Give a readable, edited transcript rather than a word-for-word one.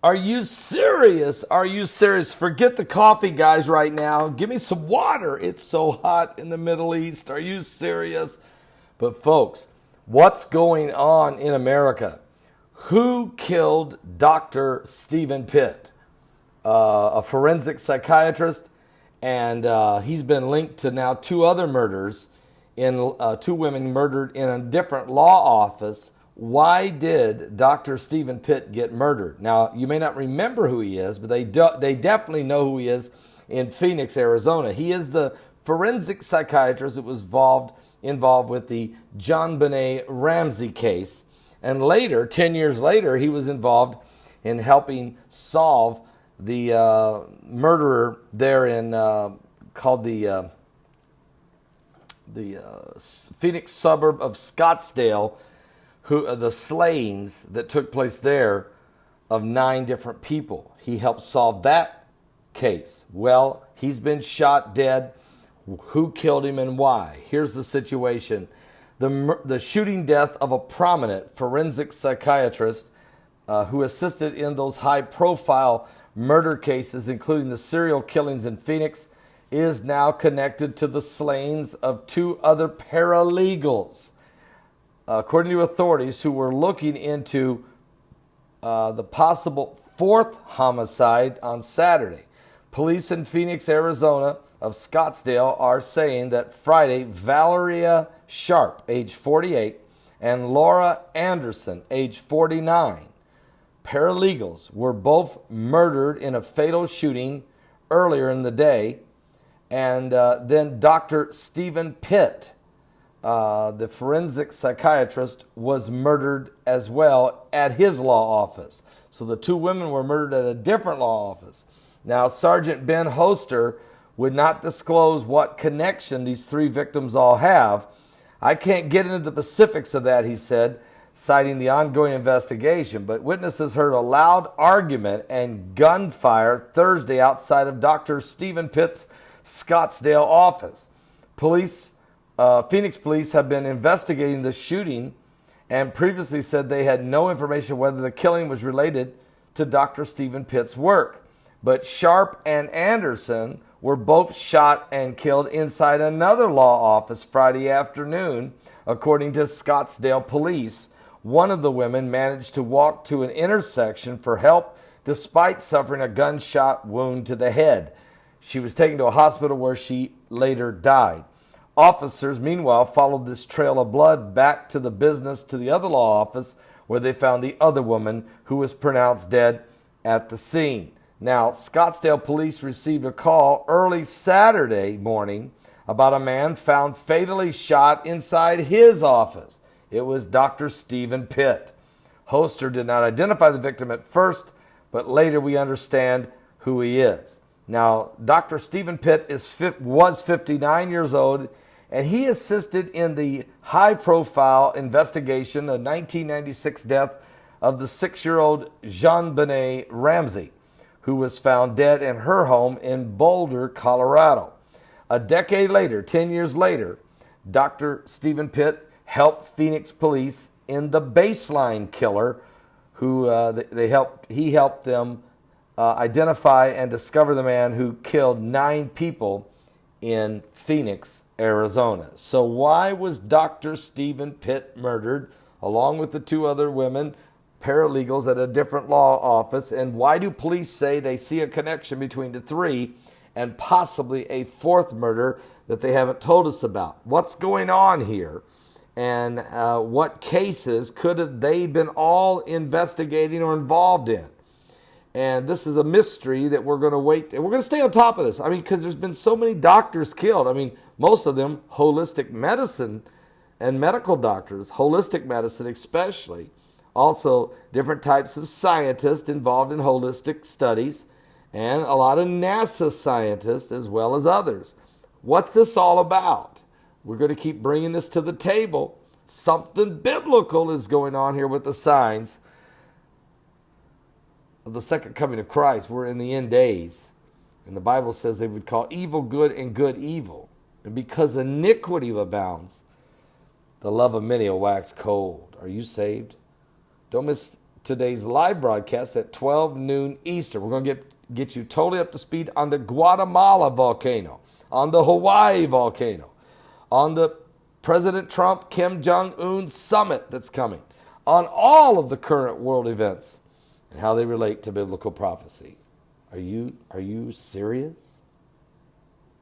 Are you serious? Are you serious? Forget the coffee, guys, right now. Give me some water. It's so hot in the Middle East. Are you serious? But folks, what's going on in America? Who killed Dr. Stephen Pitt, a forensic psychiatrist? And he's been linked to now two other murders, in two women murdered in a different law office. Why did Dr. Stephen Pitt get murdered? Now, you may not remember who he is, but they definitely know who he is in Phoenix, Arizona. He is the forensic psychiatrist that was involved with the JonBenet Ramsey case. And later, 10 years later, he was involved in helping solve the murderer there in called the Phoenix suburb of Scottsdale, the slayings that took place there of 9 different people. He helped solve that case. Well, he's been shot dead. Who killed him and why? Here's the situation. The shooting death of a prominent forensic psychiatrist who assisted in those high-profile murder cases, including the serial killings in Phoenix, is now connected to the slayings of 2 other paralegals. According to authorities who were looking into the possible 4th homicide on Saturday, police in Phoenix, Arizona of Scottsdale are saying that Friday, Valeria Sharp, age 48, and Laura Anderson, age 49, paralegals, were both murdered in a fatal shooting earlier in the day. And then Dr. Stephen Pitt, the forensic psychiatrist, was murdered as well at his law office. So the 2 women were murdered at a different law office. Now, Sergeant Ben Hoster would not disclose what connection these 3 victims all have. I can't get into the specifics of that, he said, citing the ongoing investigation. But witnesses heard a loud argument and gunfire Thursday outside of Dr. Stephen Pitt's Scottsdale office. Phoenix police have been investigating the shooting and previously said they had no information whether the killing was related to Dr. Stephen Pitt's work. But Sharp and Anderson were both shot and killed inside another law office Friday afternoon, according to Scottsdale police. One of the women managed to walk to an intersection for help despite suffering a gunshot wound to the head. She was taken to a hospital where she later died. Officers, meanwhile, followed this trail of blood back to the other law office, where they found the other woman who was pronounced dead at the scene. Now, Scottsdale police received a call early Saturday morning about a man found fatally shot inside his office. It was Dr. Stephen Pitt. Hoster did not identify the victim at first, but later we understand who he is. Now, Dr. Stephen Pitt was 59 years old, and he assisted in the high-profile investigation of the 1996 death of the 6-year-old JonBenet Ramsey, who was found dead in her home in Boulder, Colorado. A decade later, 10 years later, Dr. Stephen Pitt helped Phoenix police in the Baseline killer, who he helped them identify and discover the man who killed 9 people in Phoenix, Arizona. So why was Dr. Stephen Pitt murdered along with the 2 other women, paralegals, at a different law office? And why do police say they see a connection between the 3 and possibly a 4th murder that they haven't told us about? What's going on here? And what cases could have they been all investigating or involved in? And this is a mystery that we're going to wait. And we're going to stay on top of this. I mean, because there's been so many doctors killed. I mean, most of them holistic medicine and medical doctors, holistic medicine especially. Also, different types of scientists involved in holistic studies, and a lot of NASA scientists as well as others. What's this all about? We're going to keep bringing this to the table. Something biblical is going on here with the signs of the second coming of Christ. We're in the end days. And the Bible says they would call evil good and good evil. And because iniquity abounds, the love of many will wax cold. Are you saved? Don't miss today's live broadcast at 12 noon Eastern. We're going to get you totally up to speed on the Guatemala volcano, on the Hawaii volcano, on the President Trump Kim Jong-un summit that's coming, on all of the current world events and how they relate to biblical prophecy. Are you serious?